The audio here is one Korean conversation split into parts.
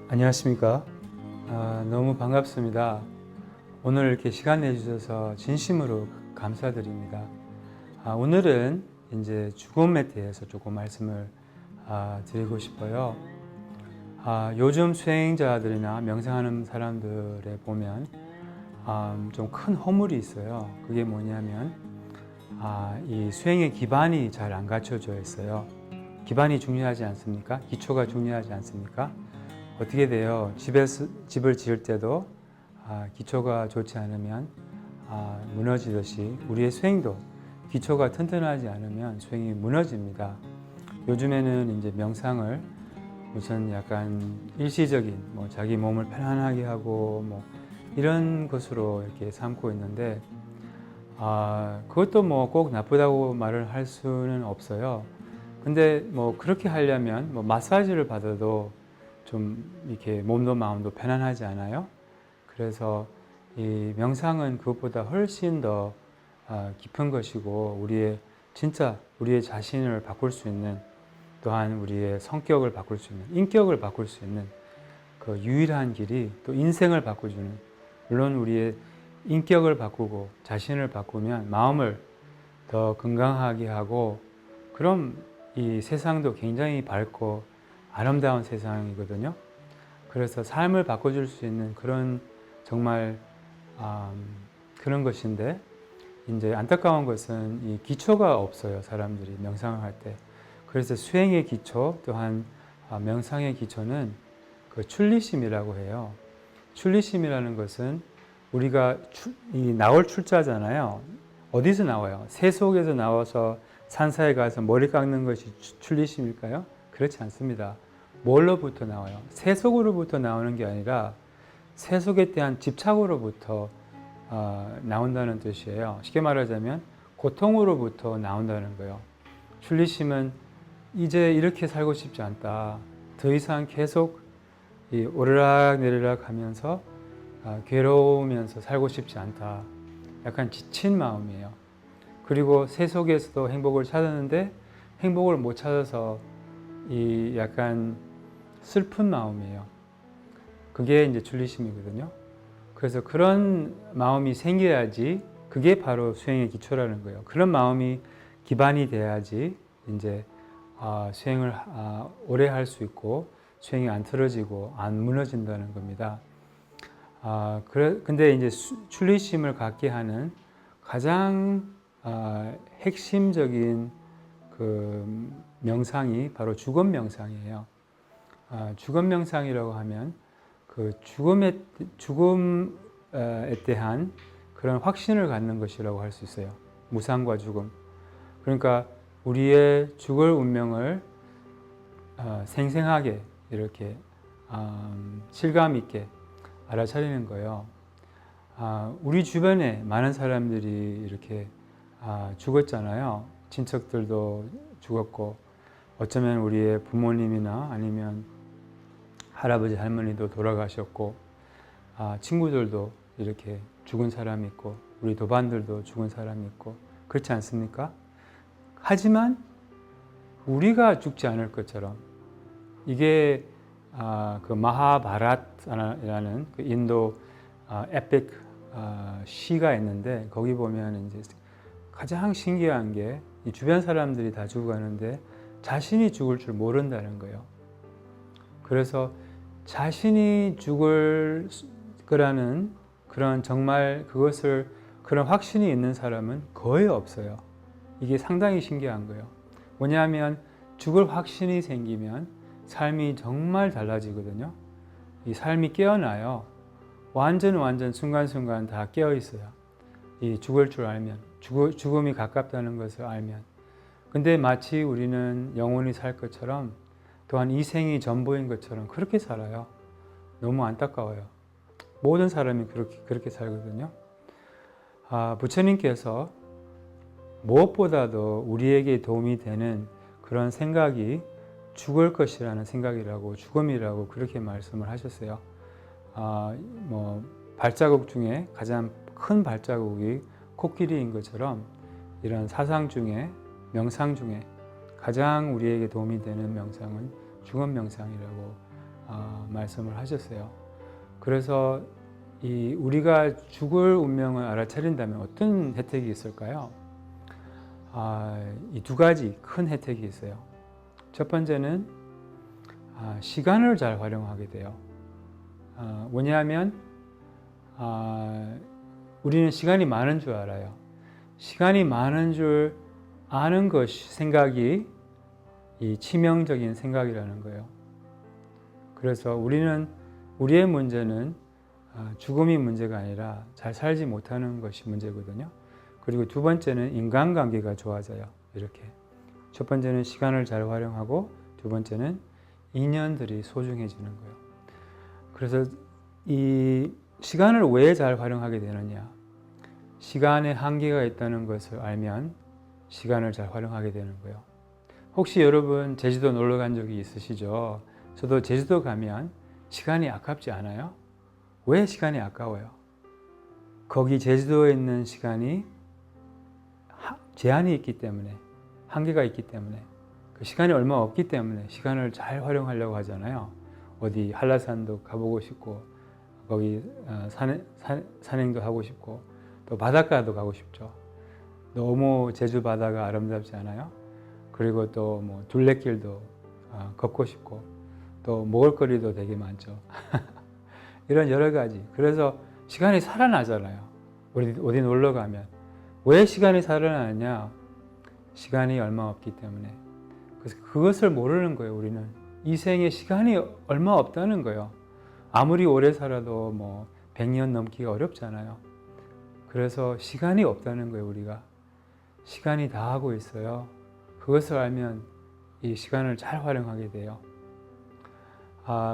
안녕하십니까. 너무 반갑습니다. 오늘 이렇게 시간 내주셔서 진심으로 감사드립니다. 오늘은 이제 죽음에 대해서 조금 말씀을 드리고 싶어요. 요즘 수행자들이나 명상하는 사람들에 보면 좀 큰 허물이 있어요. 그게 뭐냐면 이 수행의 기반이 잘 안 갖춰져 있어요. 기반이 중요하지 않습니까? 기초가 중요하지 않습니까? 어떻게 돼요? 집을 지을 때도 기초가 좋지 않으면 무너지듯이 우리의 수행도 기초가 튼튼하지 않으면 수행이 무너집니다. 요즘에는 이제 명상을 무슨 약간 일시적인 자기 몸을 편안하게 하고 이런 것으로 이렇게 삼고 있는데 그것도 꼭 나쁘다고 말을 할 수는 없어요. 근데 그렇게 하려면 마사지를 받아도 좀 이렇게 몸도 마음도 편안하지 않아요? 그래서 이 명상은 그것보다 훨씬 더 깊은 것이고 진짜 우리의 자신을 바꿀 수 있는, 또한 우리의 성격을 바꿀 수 있는, 인격을 바꿀 수 있는 그 유일한 길이 또 인생을 바꿔주는, 물론 우리의 인격을 바꾸고 자신을 바꾸면 마음을 더 건강하게 하고, 그럼 이 세상도 굉장히 밝고 아름다운 세상이거든요. 그래서 삶을 바꿔줄 수 있는 그런 정말 그런 것인데, 이제 안타까운 것은 이 기초가 없어요. 사람들이 명상을 할 때. 그래서 수행의 기초, 또한 명상의 기초는 그 출리심이라고 해요. 출리심이라는 것은 우리가 나올 출자잖아요. 어디서 나와요? 새 속에서 나와서 산사에 가서 머리 깎는 것이 출리심일까요? 그렇지 않습니다. 뭘로부터 나와요? 새 속으로부터 나오는 게 아니라 새 속에 대한 집착으로부터 나온다는 뜻이에요. 쉽게 말하자면 고통으로부터 나온다는 거예요. 출리심은 이제 이렇게 살고 싶지 않다. 더 이상 계속 오르락 내리락 하면서 괴로우면서 살고 싶지 않다. 약간 지친 마음이에요. 그리고 새 속에서도 행복을 찾았는데 행복을 못 찾아서 약간 슬픈 마음이에요. 그게 이제 출리심이거든요. 그래서 그런 마음이 생겨야지, 그게 바로 수행의 기초라는 거예요. 그런 마음이 기반이 돼야지 이제 수행을 오래 할 수 있고 수행이 안 틀어지고 안 무너진다는 겁니다. 근데 이제 출리심을 갖게 하는 가장 핵심적인 그 명상이 바로 죽음 명상이에요. 죽음 명상이라고 하면 그 죽음에 대한 그런 확신을 갖는 것이라고 할 수 있어요. 무상과 죽음. 그러니까 우리의 죽을 운명을 생생하게 이렇게 실감 있게 알아차리는 거예요. 우리 주변에 많은 사람들이 이렇게 죽었잖아요. 친척들도 죽었고, 어쩌면 우리의 부모님이나 아니면 할아버지 할머니도 돌아가셨고, 친구들도 이렇게 죽은 사람이 있고, 우리 도반들도 죽은 사람이 있고, 그렇지 않습니까? 하지만 우리가 죽지 않을 것처럼, 이게 그 마하바라트라는 그 인도 에픽 시가 있는데, 거기 보면 이제 가장 신기한 게 이 주변 사람들이 다 죽어가는데 자신이 죽을 줄 모른다는 거예요. 그래서 자신이 죽을 거라는 그런 정말 그런 확신이 있는 사람은 거의 없어요. 이게 상당히 신기한 거예요. 뭐냐면 죽을 확신이 생기면 삶이 정말 달라지거든요. 이 삶이 깨어나요. 완전 순간순간 다 깨어 있어요. 이 죽을 줄 알면, 죽음이 가깝다는 것을 알면. 근데 마치 우리는 영원히 살 것처럼, 또한 이 생이 전부인 것처럼 그렇게 살아요. 너무 안타까워요. 모든 사람이 그렇게 살거든요. 부처님께서 무엇보다도 우리에게 도움이 되는 그런 생각이 죽을 것이라는 생각이라고, 죽음이라고 그렇게 말씀을 하셨어요. 발자국 중에 가장 큰 발자국이 코끼리인 것처럼, 이런 사상 중에, 명상 중에 가장 우리에게 도움이 되는 명상은 죽음 명상이라고 말씀을 하셨어요. 그래서 우리가 죽을 운명을 알아차린다면 어떤 혜택이 있을까요? 이 두 가지 큰 혜택이 있어요. 첫 번째는 시간을 잘 활용하게 돼요. 왜냐하면 우리는 시간이 많은 줄 알아요. 시간이 많은 줄 아는 것이 생각이 이 치명적인 생각이라는 거예요. 그래서 우리의 문제는 죽음이 문제가 아니라 잘 살지 못하는 것이 문제거든요. 그리고 두 번째는 인간관계가 좋아져요. 이렇게. 첫 번째는 시간을 잘 활용하고 두 번째는 인연들이 소중해지는 거예요. 그래서 이 시간을 왜 잘 활용하게 되느냐? 시간에 한계가 있다는 것을 알면 시간을 잘 활용하게 되는 거예요. 혹시 여러분 제주도 놀러 간 적이 있으시죠? 저도 제주도 가면 시간이 아깝지 않아요? 왜 시간이 아까워요? 거기 제주도에 있는 시간이 제한이 있기 때문에, 한계가 있기 때문에, 그 시간이 얼마 없기 때문에 시간을 잘 활용하려고 하잖아요. 어디 한라산도 가보고 싶고, 거기 산행도 하고 싶고, 또 바닷가도 가고 싶죠. 너무 제주 바다가 아름답지 않아요? 그리고 또 뭐 둘레길도 걷고 싶고, 또 먹을거리도 되게 많죠. 이런 여러 가지. 그래서 시간이 살아나잖아요. 어디 놀러 가면. 왜 시간이 살아나냐? 시간이 얼마 없기 때문에. 그래서 그것을 모르는 거예요, 우리는. 이 생에 시간이 얼마 없다는 거예요. 아무리 오래 살아도 뭐 100년 넘기가 어렵잖아요. 그래서 시간이 없다는 거예요, 우리가. 시간이 다 하고 있어요. 그것을 알면 이 시간을 잘 활용하게 돼요.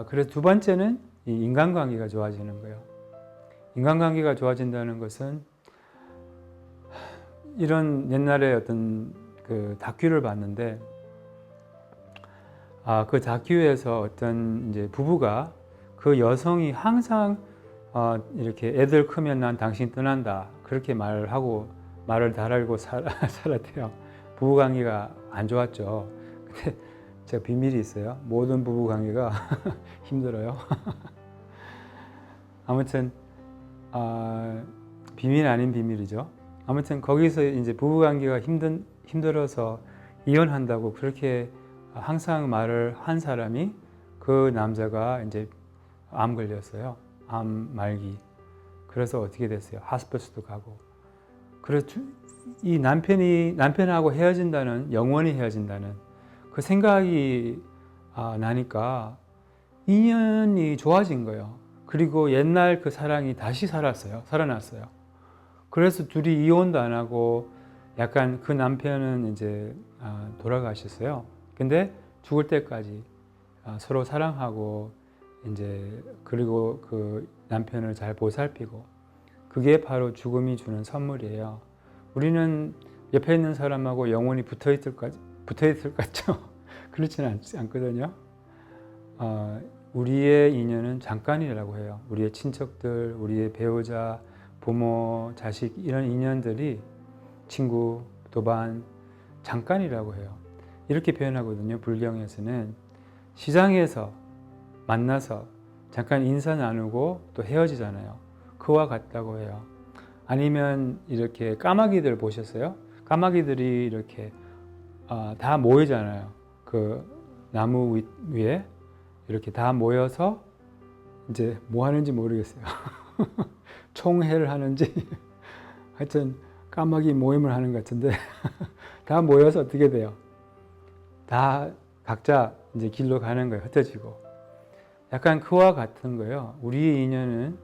그래서 두 번째는 이 인간관계가 좋아지는 거예요. 인간관계가 좋아진다는 것은 이런 옛날에 어떤 그 다큐를 봤는데, 그 다큐에서 어떤 이제 부부가 그 여성이 항상 이렇게 애들 크면 난 당신 떠난다 그렇게 말을 달고 살았대요. 부부관계가 안 좋았죠. 근데 제가 비밀이 있어요. 모든 부부관계가 힘들어요. 아무튼 비밀 아닌 비밀이죠. 아무튼 거기서 이제 부부관계가 힘들어서 이혼한다고 그렇게 항상 말을 한 사람이, 그 남자가 이제 암 걸렸어요. 암 말기. 그래서 어떻게 됐어요? 하스피스도 가고. 그래서 이 남편하고 헤어진다는, 영원히 헤어진다는 그 생각이 나니까 인연이 좋아진 거예요. 그리고 옛날 그 사랑이 다시 살아났어요. 그래서 둘이 이혼도 안 하고, 약간 그 남편은 이제 돌아가셨어요. 근데 죽을 때까지 서로 사랑하고, 이제 그리고 그 남편을 잘 보살피고, 그게 바로 죽음이 주는 선물이에요. 우리는 옆에 있는 사람하고 영원히 붙어 있을 것 같죠? 그렇지는 않거든요. 우리의 인연은 잠깐이라고 해요. 우리의 친척들, 우리의 배우자, 부모, 자식, 이런 인연들이, 친구, 도반, 잠깐이라고 해요. 이렇게 표현하거든요. 불경에서는 시장에서 만나서 잠깐 인사 나누고 또 헤어지잖아요. 그와 같다고 해요. 아니면 이렇게 까마귀들 보셨어요? 까마귀들이 이렇게 다 모이잖아요. 그 나무 위에 이렇게 다 모여서 이제 뭐 하는지 모르겠어요. 총회를 하는지 하여튼 까마귀 모임을 하는 것 같은데 다 모여서 어떻게 돼요? 다 각자 이제 길로 가는 거예요. 흩어지고. 약간 그와 같은 거예요. 우리의 인연은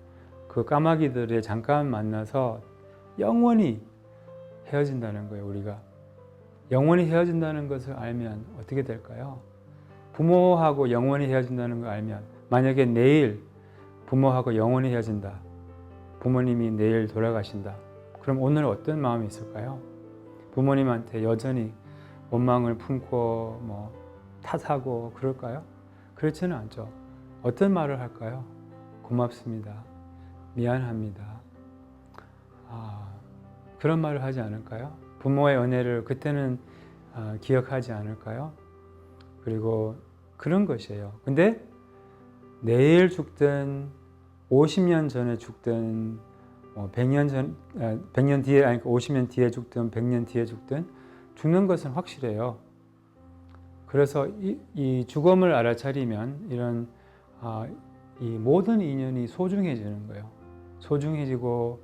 그 까마귀들의 잠깐 만나서 영원히 헤어진다는 거예요. 우리가 영원히 헤어진다는 것을 알면 어떻게 될까요? 부모하고 영원히 헤어진다는 걸 알면, 만약에 내일 부모하고 영원히 헤어진다, 부모님이 내일 돌아가신다, 그럼 오늘 어떤 마음이 있을까요? 부모님한테 여전히 원망을 품고 뭐 탓하고 그럴까요? 그렇지는 않죠. 어떤 말을 할까요? 고맙습니다. 미안합니다. 그런 말을 하지 않을까요? 부모의 은혜를 그때는 기억하지 않을까요? 그리고 그런 것이에요. 근데 내일 죽든 50년 전에 죽든 100년 뒤에 아니 50년 뒤에 죽든 100년 뒤에 죽든 죽는 것은 확실해요. 그래서 이 죽음을 알아차리면 이런 이 모든 인연이 소중해지는 거예요. 소중해지고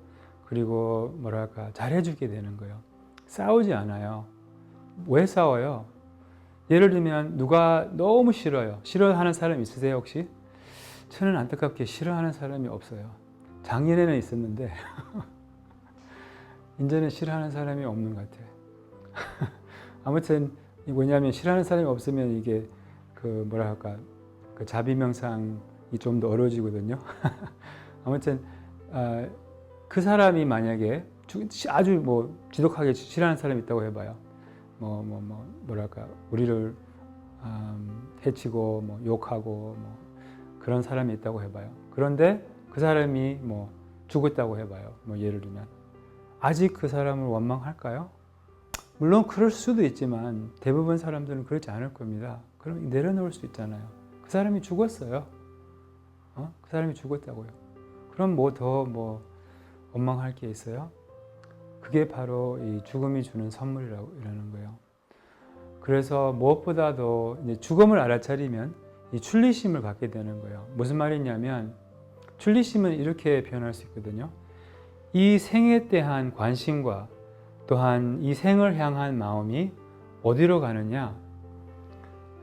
그리고 뭐랄까 잘해주게 되는 거예요. 싸우지 않아요. 왜 싸워요? 예를 들면 누가 너무 싫어요. 싫어하는 사람 있으세요 혹시? 저는 안타깝게 싫어하는 사람이 없어요. 작년에는 있었는데 이제는 싫어하는 사람이 없는 것 같아요. 아무튼 뭐냐면 싫어하는 사람이 없으면 이게 그 뭐랄까 그 자비명상이 좀 더 어려워지거든요. 아무튼 그 사람이 만약에 아주 뭐 지독하게 싫어하는 사람이 있다고 해봐요. 뭐랄까 우리를 해치고 뭐 욕하고 뭐 그런 사람이 있다고 해봐요. 그런데 그 사람이 뭐 죽었다고 해봐요. 뭐 예를 들면 아직 그 사람을 원망할까요? 물론 그럴 수도 있지만 대부분 사람들은 그렇지 않을 겁니다. 그럼 내려놓을 수 있잖아요. 그 사람이 죽었어요. 그 사람이 죽었다고요. 그럼 뭐 더 원망할 게 있어요? 그게 바로 이 죽음이 주는 선물이라고 이러는 거예요. 그래서 무엇보다도 이제 죽음을 알아차리면 이 출리심을 갖게 되는 거예요. 무슨 말이냐면 출리심은 이렇게 표현할 수 있거든요. 이 생에 대한 관심과 또한 이 생을 향한 마음이 어디로 가느냐?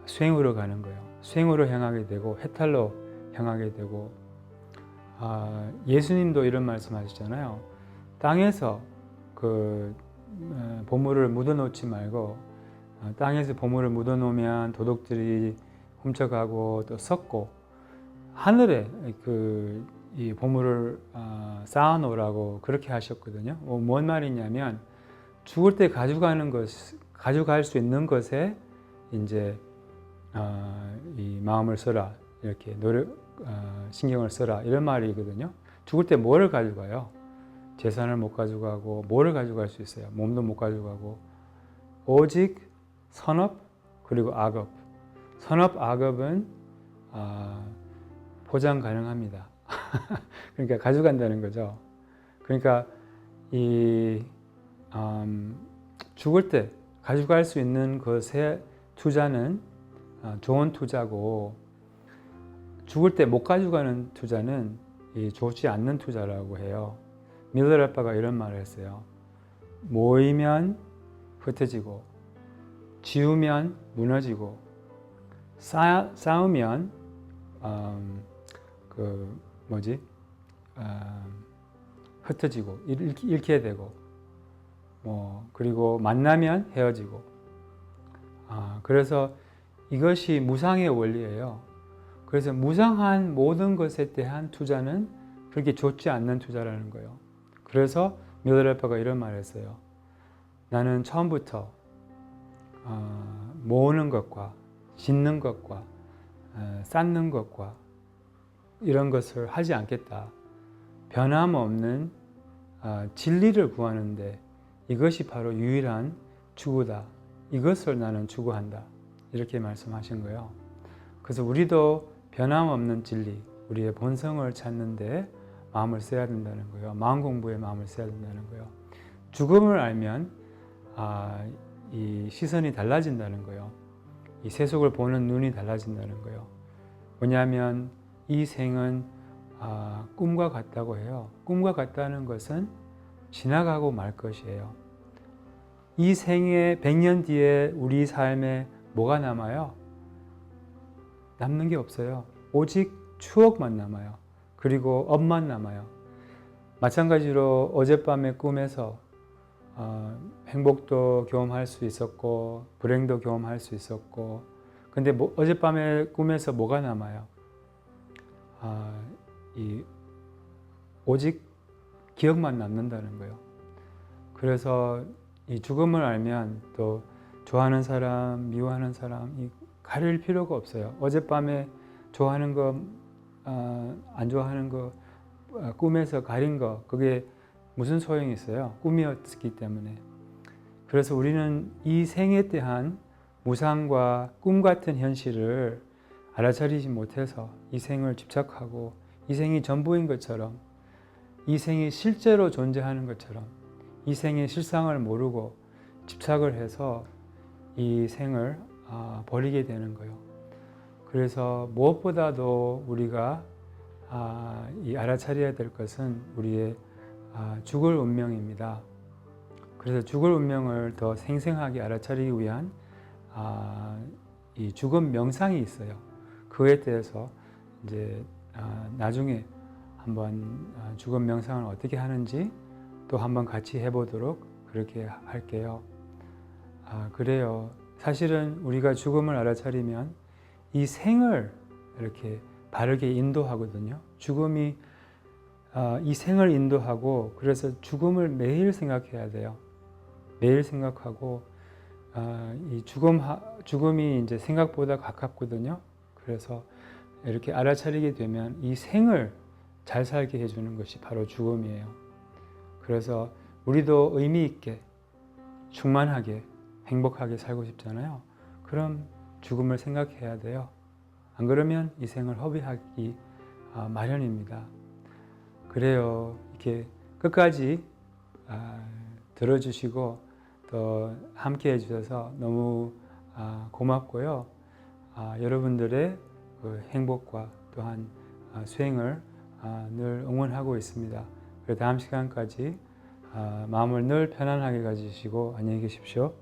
수행으로 가는 거예요. 수행으로 향하게 되고 해탈로 향하게 되고 예수님도 이런 말씀하셨잖아요. 땅에서 그 보물을 묻어놓지 말고 땅에서 보물을 묻어놓으면 도둑들이 훔쳐가고 또 썩고 하늘에 이 보물을 쌓아놓으라고 그렇게 하셨거든요. 뭔 말이냐면 죽을 때 가져갈 수 있는 것에 이제 이 마음을 써라 이렇게 신경을 써라 이런 말이거든요. 죽을 때 뭐를 가져가요? 재산을 못 가져가고 뭐를 가져갈 수 있어요? 몸도 못 가져가고 오직 선업 그리고 악업. 선업 악업은 보장 가능합니다. 그러니까 가져간다는 거죠. 그러니까 이 죽을 때 가져갈 수 있는 것에 투자는 좋은 투자고 죽을 때 못 가져가는 투자는 좋지 않는 투자라고 해요. 밀러 아빠가 이런 말을 했어요. 모이면 흩어지고 지우면 무너지고 쌓으면 흩어지고 잃게 되고 그리고 만나면 헤어지고 그래서 이것이 무상의 원리예요. 그래서 무상한 모든 것에 대한 투자는 그렇게 좋지 않는 투자라는 거예요. 그래서 밀러레퍼가 이런 말을 했어요. 나는 처음부터 모으는 것과 짓는 것과 쌓는 것과 이런 것을 하지 않겠다. 변함없는 진리를 구하는데 이것이 바로 유일한 추구다. 이것을 나는 추구한다. 이렇게 말씀하신 거예요. 그래서 우리도 변함없는 진리, 우리의 본성을 찾는데 마음을 써야 된다는 거예요. 마음 공부에 마음을 써야 된다는 거예요. 죽음을 알면 이 시선이 달라진다는 거예요. 이 세속을 보는 눈이 달라진다는 거예요. 뭐냐면 이 생은 꿈과 같다고 해요. 꿈과 같다는 것은 지나가고 말 것이에요. 이 생에 100년 뒤에 우리 삶에 뭐가 남아요? 남는 게 없어요. 오직 추억만 남아요. 그리고 업만 남아요. 마찬가지로 어젯밤의 꿈에서 행복도 경험할 수 있었고 불행도 경험할 수 있었고 근데 어젯밤의 꿈에서 뭐가 남아요? 오직 기억만 남는다는 거예요. 그래서 이 죽음을 알면 또 좋아하는 사람, 미워하는 사람 가릴 필요가 없어요. 어젯밤에 좋아하는 거, 안 좋아하는 거, 꿈에서 가린 거 그게 무슨 소용이 있어요? 꿈이었기 때문에. 그래서 우리는 이 생에 대한 무상과 꿈 같은 현실을 알아차리지 못해서 이 생을 집착하고 이 생이 전부인 것처럼, 이 생이 실제로 존재하는 것처럼 이 생의 실상을 모르고 집착을 해서 이 생을 버리게 되는 거예요. 그래서 무엇보다도 우리가 이 알아차려야 될 것은 우리의 죽을 운명입니다. 그래서 죽을 운명을 더 생생하게 알아차리기 위한 이 죽음 명상이 있어요. 그에 대해서 이제 나중에 한번 죽음 명상을 어떻게 하는지 또 한번 같이 해보도록 그렇게 할게요. 그래요. 사실은 우리가 죽음을 알아차리면 이 생을 이렇게 바르게 인도하거든요. 죽음이 이 생을 인도하고, 그래서 죽음을 매일 생각해야 돼요. 매일 생각하고, 이 죽음이 이제 생각보다 가깝거든요. 그래서 이렇게 알아차리게 되면 이 생을 잘 살게 해주는 것이 바로 죽음이에요. 그래서 우리도 의미 있게, 충만하게, 행복하게 살고 싶잖아요. 그럼 죽음을 생각해야 돼요. 안 그러면 이 생을 허비하기 마련입니다. 그래요. 이렇게 끝까지 들어주시고 또 함께 해주셔서 너무 고맙고요. 여러분들의 그 행복과 또한 수행을 늘 응원하고 있습니다. 다음 시간까지 마음을 늘 편안하게 가지시고 안녕히 계십시오.